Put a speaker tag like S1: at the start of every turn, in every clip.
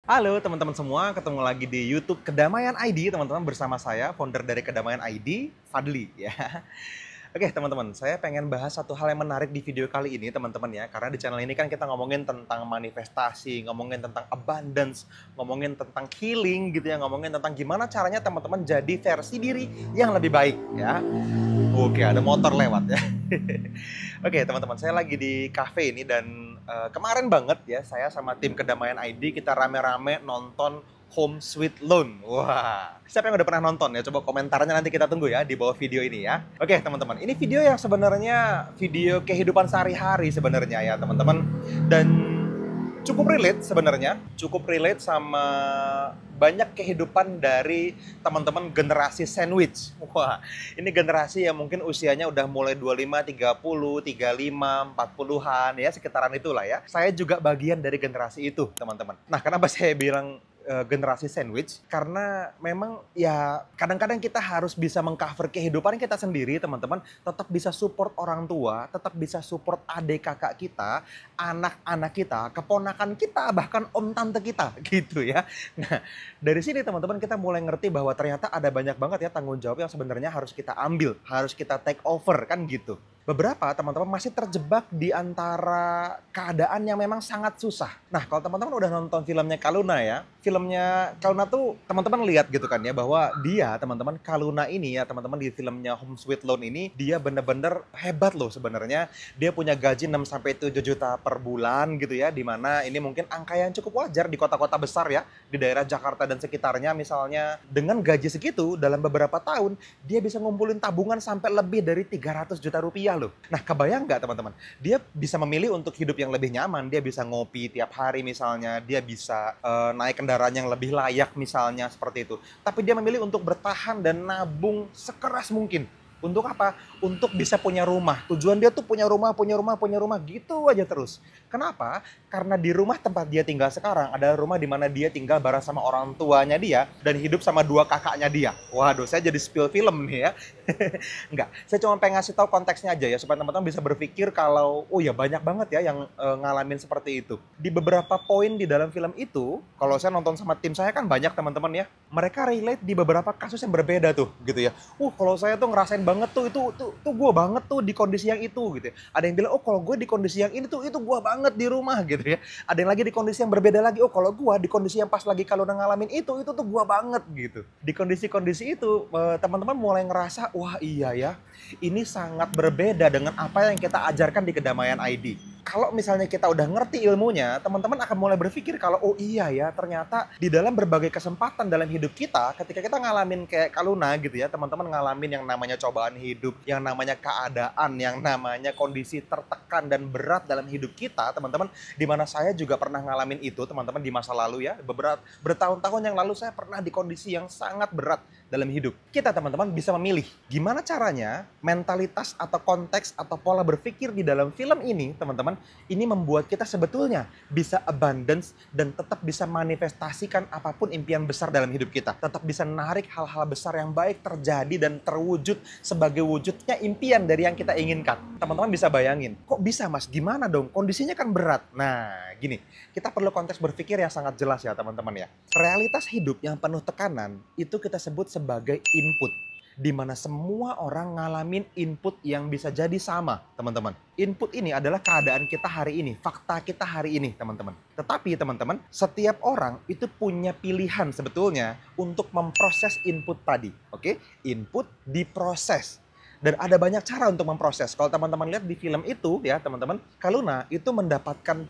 S1: Halo teman-teman semua, ketemu lagi di YouTube Kedamaian ID, teman-teman, bersama saya, founder dari Kedamaian ID, Fadli ya. Oke teman-teman, saya pengen bahas satu hal yang menarik di video kali ini teman-teman ya. Karena di channel ini kan kita ngomongin tentang manifestasi, ngomongin tentang abundance, ngomongin tentang healing gitu ya, ngomongin tentang gimana caranya teman-teman jadi versi diri yang lebih baik ya. Oke, ada motor lewat ya. Oke teman-teman, saya lagi di cafe ini dan kemarin banget ya, saya sama tim Kedamaian ID kita rame-rame nonton Home Sweet Loan. Wah, siapa yang udah pernah nonton ya? Coba komentarnya nanti kita tunggu ya di bawah video ini ya. Oke teman-teman, ini video yang sebenarnya video kehidupan sehari-hari sebenarnya ya teman-teman. Dan cukup relate sebenarnya, cukup relate sama banyak kehidupan dari teman-teman generasi sandwich. Wah, ini generasi yang mungkin usianya udah mulai 25, 30, 35, 40-an ya, sekitaran itulah ya. Saya juga bagian dari generasi itu, teman-teman. Nah, kenapa saya bilang generasi sandwich? Karena memang ya kadang-kadang kita harus bisa mengcover kehidupan kita sendiri, teman-teman. Tetap bisa support orang tua, tetap bisa support adik kakak kita, anak-anak kita, keponakan kita, bahkan om tante kita gitu ya. Nah, dari sini teman-teman kita mulai ngerti bahwa ternyata ada banyak banget ya tanggung jawab yang sebenarnya harus kita ambil, harus kita take over kan gitu. Beberapa teman-teman masih terjebak di antara keadaan yang memang sangat susah. Nah, kalau teman-teman udah nonton filmnya Kaluna ya, filmnya Kaluna tuh teman-teman lihat gitu kan ya, bahwa dia teman-teman Kaluna ini ya teman-teman di filmnya Home Sweet Loan ini, dia bener-bener hebat loh sebenarnya. Dia punya gaji 6-7 juta per bulan gitu ya, dimana ini mungkin angka yang cukup wajar di kota-kota besar ya, di daerah Jakarta dan sekitarnya misalnya. Dengan gaji segitu dalam beberapa tahun, dia bisa ngumpulin tabungan sampai lebih dari 300 juta rupiah loh. Nah, kebayang nggak teman-teman? Dia bisa memilih untuk hidup yang lebih nyaman, dia bisa ngopi tiap hari misalnya, dia bisa naik kendaraan yang lebih layak misalnya seperti itu. Tapi dia memilih untuk bertahan dan nabung sekeras mungkin. Untuk apa? Untuk bisa punya rumah. Tujuan dia tuh punya rumah, punya rumah, punya rumah gitu aja terus. Kenapa? Karena di rumah tempat dia tinggal sekarang adalah rumah di mana dia tinggal bareng sama orang tuanya dia dan hidup sama dua kakaknya dia. Waduh, saya jadi spill film nih ya. Enggak, saya cuma pengen ngasih tahu konteksnya aja ya supaya teman-teman bisa berpikir kalau oh ya banyak banget ya yang ngalamin seperti itu. Di beberapa poin di dalam film itu, kalau saya nonton sama tim saya kan banyak teman-teman ya. Mereka relate di beberapa kasus yang berbeda tuh gitu ya. Kalau saya tuh ngerasain banget tuh itu gue banget tuh di kondisi yang itu gitu ya. Ada yang bilang oh kalau gue di kondisi yang ini tuh itu gue banget di rumah gitu ya. Ada yang lagi di kondisi yang berbeda lagi, oh kalau gue di kondisi yang pas lagi kalau udah ngalamin itu tuh gue banget gitu. Di kondisi-kondisi itu teman-teman mulai ngerasa wah iya ya, ini sangat berbeda dengan apa yang kita ajarkan di Kedamaian ID. Kalau misalnya kita udah ngerti ilmunya, teman-teman akan mulai berpikir kalau oh iya ya, ternyata di dalam berbagai kesempatan dalam hidup kita, ketika kita ngalamin kayak Kaluna gitu ya, teman-teman ngalamin yang namanya cobaan hidup, yang namanya keadaan, yang namanya kondisi tertekan dan berat dalam hidup kita, teman-teman, di mana saya juga pernah ngalamin itu, teman-teman, di masa lalu ya, bertahun-tahun yang lalu saya pernah di kondisi yang sangat berat dalam hidup. Kita teman-teman bisa memilih gimana caranya mentalitas atau konteks atau pola berpikir di dalam film ini, teman-teman, ini membuat kita sebetulnya bisa abundance dan tetap bisa manifestasikan apapun impian besar dalam hidup kita. Tetap bisa menarik hal-hal besar yang baik terjadi dan terwujud sebagai wujudnya impian dari yang kita inginkan. Teman-teman bisa bayangin, kok bisa mas? Gimana dong? Kondisinya kan berat. Nah, gini, kita perlu konteks berpikir yang sangat jelas ya teman-teman ya. Realitas hidup yang penuh tekanan itu kita sebut sebagai input, di mana semua orang ngalamin input yang bisa jadi sama, teman-teman. Input ini adalah keadaan kita hari ini, fakta kita hari ini, teman-teman. Tetapi, teman-teman, setiap orang itu punya pilihan sebetulnya untuk memproses input tadi. Oke? Input diproses. Dan ada banyak cara untuk memproses. Kalau teman-teman lihat di film itu, ya teman-teman, Kaluna itu mendapatkan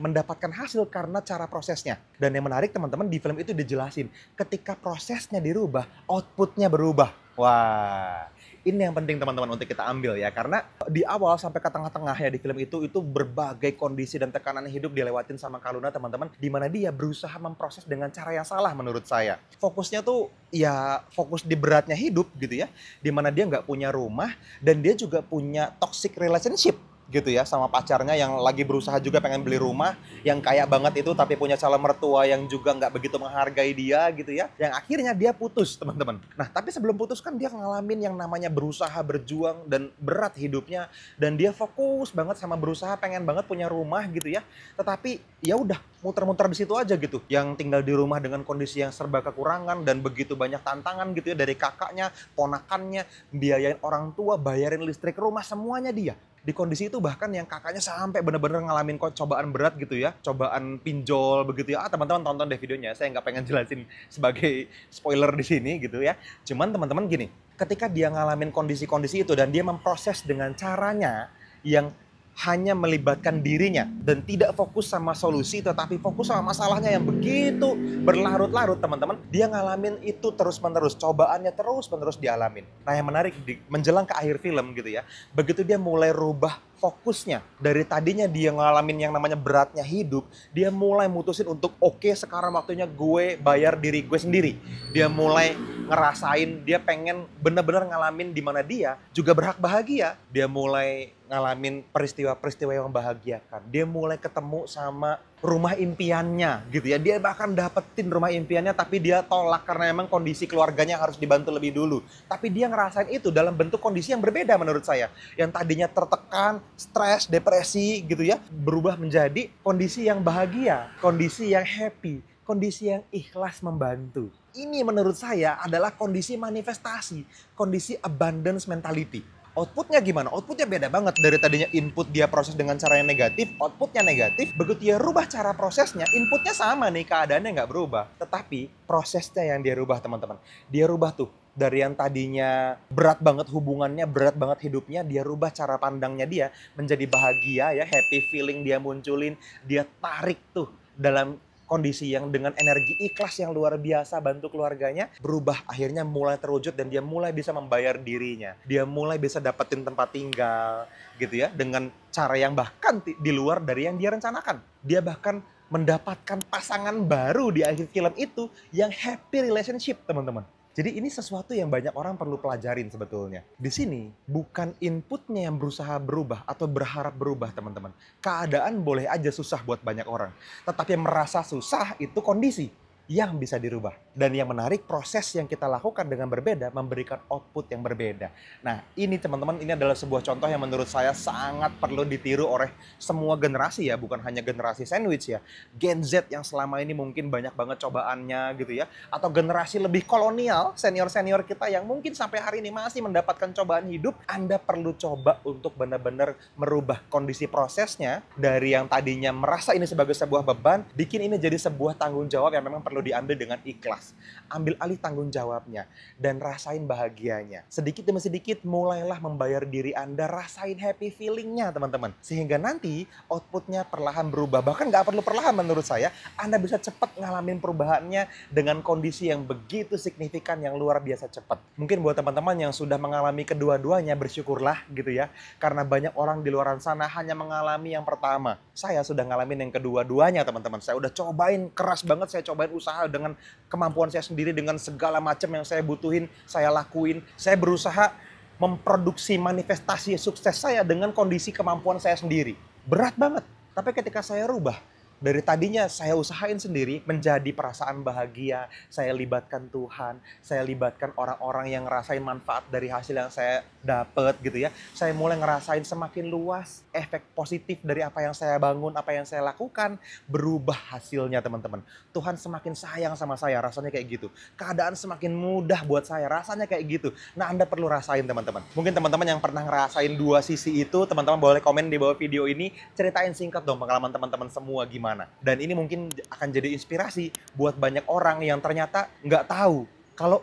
S1: mendapatkan hasil karena cara prosesnya. Dan yang menarik teman-teman, di film itu dijelasin, ketika prosesnya dirubah, outputnya berubah. Wah, ini yang penting teman-teman untuk kita ambil ya. Karena di awal sampai ke tengah-tengah ya di film itu berbagai kondisi dan tekanan hidup dilewatin sama Kaluna teman-teman. Di mana dia berusaha memproses dengan cara yang salah menurut saya. Fokusnya tuh ya fokus di beratnya hidup gitu ya. Di mana dia nggak punya rumah dan dia juga punya toxic relationship gitu ya, sama pacarnya yang lagi berusaha juga pengen beli rumah, yang kaya banget itu tapi punya calon mertua yang juga nggak begitu menghargai dia gitu ya, yang akhirnya dia putus teman-teman. Nah tapi sebelum putus kan dia ngalamin yang namanya berusaha, berjuang, dan berat hidupnya, dan dia fokus banget sama berusaha pengen banget punya rumah gitu ya, tetapi ya udah muter-muter di situ aja gitu, yang tinggal di rumah dengan kondisi yang serba kekurangan dan begitu banyak tantangan gitu ya, dari kakaknya, ponakannya, biayain orang tua, bayarin listrik rumah, semuanya dia. Di kondisi itu bahkan yang kakaknya sampai bener-bener ngalamin kok cobaan berat gitu ya, cobaan pinjol begitu ya. Teman-teman tonton deh videonya, saya nggak pengen jelasin sebagai spoiler di sini gitu ya. Cuman teman-teman gini, ketika dia ngalamin kondisi-kondisi itu dan dia memproses dengan caranya yang hanya melibatkan dirinya dan tidak fokus sama solusi tetapi fokus sama masalahnya yang begitu berlarut-larut teman-teman, dia ngalamin itu terus-menerus, cobaannya terus-menerus dialamin. Nah yang menarik menjelang ke akhir film gitu ya, begitu dia mulai rubah fokusnya dari tadinya dia ngalamin yang namanya beratnya hidup, dia mulai mutusin untuk oke, sekarang waktunya gue bayar diri gue sendiri. Dia mulai ngerasain, dia pengen bener-bener ngalamin di mana dia juga berhak bahagia. Dia mulai ngalamin peristiwa-peristiwa yang membahagiakan. Dia mulai ketemu sama rumah impiannya gitu ya. Dia bahkan dapetin rumah impiannya tapi dia tolak karena emang kondisi keluarganya harus dibantu lebih dulu. Tapi dia ngerasain itu dalam bentuk kondisi yang berbeda menurut saya. Yang tadinya tertekan, stres, depresi gitu ya, berubah menjadi kondisi yang bahagia, kondisi yang happy, kondisi yang ikhlas membantu. Ini menurut saya adalah kondisi manifestasi, kondisi abundance mentality. Outputnya gimana? Outputnya beda banget. Dari tadinya input dia proses dengan cara yang negatif, outputnya negatif. Begitu dia rubah cara prosesnya, inputnya sama nih, keadaannya nggak berubah. Tetapi prosesnya yang dia rubah teman-teman. Dia rubah tuh. Dari yang tadinya berat banget hubungannya, berat banget hidupnya, dia rubah cara pandangnya dia menjadi bahagia ya, happy feeling dia munculin. Dia tarik tuh dalam kondisi yang dengan energi ikhlas yang luar biasa bantu keluarganya, berubah akhirnya mulai terwujud dan dia mulai bisa membayar dirinya. Dia mulai bisa dapetin tempat tinggal gitu ya, dengan cara yang bahkan di luar dari yang dia rencanakan. Dia bahkan mendapatkan pasangan baru di akhir film itu yang happy relationship teman-teman. Jadi ini sesuatu yang banyak orang perlu pelajarin sebetulnya. Di sini bukan inputnya yang berusaha berubah atau berharap berubah teman-teman. Keadaan boleh aja susah buat banyak orang. Tetapi yang merasa susah itu kondisi yang bisa dirubah. Dan yang menarik, proses yang kita lakukan dengan berbeda memberikan output yang berbeda. Nah ini teman-teman, ini adalah sebuah contoh yang menurut saya sangat perlu ditiru oleh semua generasi ya. Bukan hanya generasi sandwich ya. Gen Z yang selama ini mungkin banyak banget cobaannya gitu ya. Atau generasi lebih kolonial, senior-senior kita yang mungkin sampai hari ini masih mendapatkan cobaan hidup. Anda perlu coba untuk benar-benar merubah kondisi prosesnya. Dari yang tadinya merasa ini sebagai sebuah beban, bikin ini jadi sebuah tanggung jawab yang memang perlu diambil dengan ikhlas. Ambil alih tanggung jawabnya dan rasain bahagianya. Sedikit demi sedikit mulailah membayar diri Anda, rasain happy feelingnya teman-teman. Sehingga nanti outputnya perlahan berubah. Bahkan nggak perlu perlahan menurut saya. Anda bisa cepat ngalamin perubahannya dengan kondisi yang begitu signifikan, yang luar biasa cepat. Mungkin buat teman-teman yang sudah mengalami kedua-duanya, bersyukurlah gitu ya. Karena banyak orang di luar sana hanya mengalami yang pertama. Saya sudah ngalamin yang kedua-duanya teman-teman. Saya udah cobain keras banget, saya cobain usaha dengan kemampuan saya sendiri, dengan segala macam yang saya butuhin, saya lakuin. Saya berusaha memproduksi manifestasi sukses saya dengan kondisi kemampuan saya sendiri. Berat banget. Tapi ketika saya rubah, dari tadinya saya usahain sendiri menjadi perasaan bahagia, saya libatkan Tuhan, saya libatkan orang-orang yang ngerasain manfaat dari hasil yang saya dapat gitu ya. Saya mulai ngerasain semakin luas efek positif dari apa yang saya bangun, apa yang saya lakukan, berubah hasilnya teman-teman. Tuhan semakin sayang sama saya, rasanya kayak gitu. Keadaan semakin mudah buat saya, rasanya kayak gitu. Nah Anda perlu rasain teman-teman. Mungkin teman-teman yang pernah ngerasain dua sisi itu, teman-teman boleh komen di bawah video ini, ceritain singkat dong pengalaman teman-teman semua gimana. Dan ini mungkin akan jadi inspirasi buat banyak orang yang ternyata nggak tahu kalau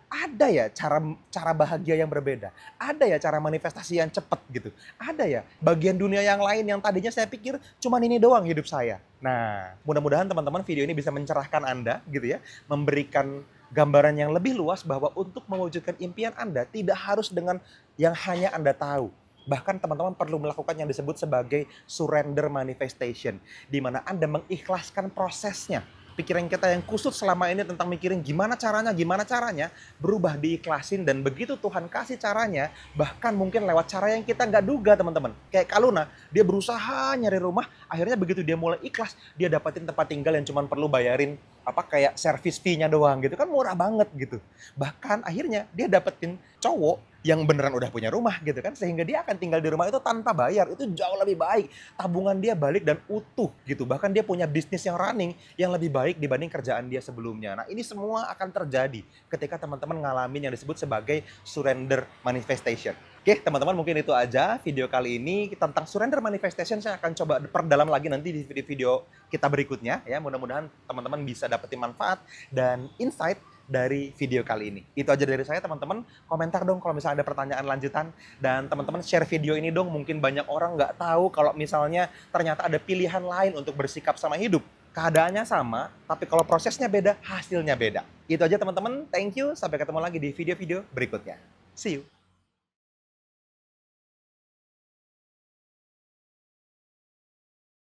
S1: ada ya cara bahagia yang berbeda, ada ya cara manifestasi yang cepat gitu, ada ya bagian dunia yang lain yang tadinya saya pikir cuman ini doang hidup saya. Nah mudah-mudahan teman-teman video ini bisa mencerahkan Anda gitu ya, memberikan gambaran yang lebih luas bahwa untuk mewujudkan impian Anda tidak harus dengan yang hanya Anda tahu. Bahkan teman-teman perlu melakukan yang disebut sebagai surrender manifestation. Di mana Anda mengikhlaskan prosesnya. pikiran kita yang kusut selama ini tentang mikirin gimana caranya, berubah diikhlasin, dan begitu Tuhan kasih caranya, bahkan mungkin lewat cara yang kita nggak duga teman-teman. Kayak Kak Luna, dia berusaha nyari rumah, akhirnya begitu dia mulai ikhlas, dia dapatin tempat tinggal yang cuma perlu bayarin kayak service fee-nya doang gitu, kan murah banget gitu. Bahkan akhirnya dia dapetin cowok yang beneran udah punya rumah gitu kan, sehingga dia akan tinggal di rumah itu tanpa bayar. Itu jauh lebih baik, tabungan dia balik dan utuh gitu, bahkan dia punya bisnis yang running yang lebih baik dibanding kerjaan dia sebelumnya. Nah, ini semua akan terjadi ketika teman-teman ngalamin yang disebut sebagai surrender manifestation. Oke teman-teman, mungkin itu aja video kali ini tentang surrender manifestation. Saya akan coba perdalam lagi nanti di video-video kita berikutnya ya. Mudah-mudahan teman-teman bisa dapetin manfaat dan insight dari video kali ini. Itu aja dari saya teman-teman. Komentar dong kalau misalnya ada pertanyaan lanjutan. Dan teman-teman share video ini dong. Mungkin banyak orang nggak tahu kalau misalnya ternyata ada pilihan lain untuk bersikap sama hidup. Keadaannya sama, tapi kalau prosesnya beda, hasilnya beda. Itu aja teman-teman. Thank you. Sampai ketemu lagi di video-video berikutnya. See you.